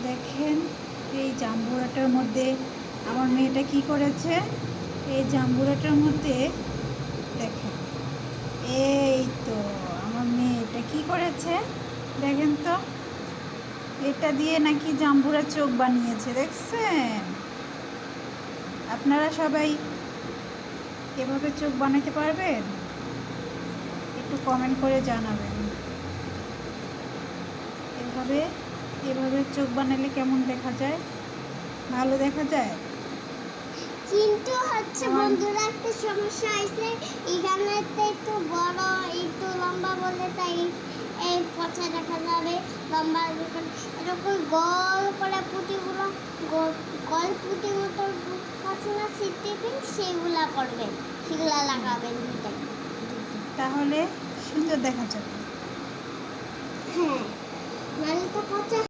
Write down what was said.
দেখেন এই জাম্বুরাটার মধ্যে আমার মেয়েটা কি করেছে। এই জাম্বুরাটার মধ্যে দেখেন, এই তো আমার মেয়ে এটা কি করেছে দেখেন তো, এটা দিয়ে নাকি জাম্বুরার চোখ বানিয়েছে, দেখছেন? আপনারা সবাই এভাবে চোখ বানাতে পারবেন? একটু কমেন্ট করে জানাবেন। এভাবে এভাবে চোখ বানালে কেমন দেখা যায়? ভালো দেখা যায়? কিন্তু হচ্ছে বন্ধুরা একটা সমস্যা আছে, এখানেতে একটু বড় একটু লম্বা বলে তাই এই পচা দেখা যাবে। লম্বা এরকম গোল করে পুঁতিগুলো গোল পুঁতি মতো আছে না সিটিপিন, সেগুলা করবেন, সেগুলা লাগাবেন। তাহলে সুন্দর দেখা যাবে। হ্যাঁ, মানে তো পচা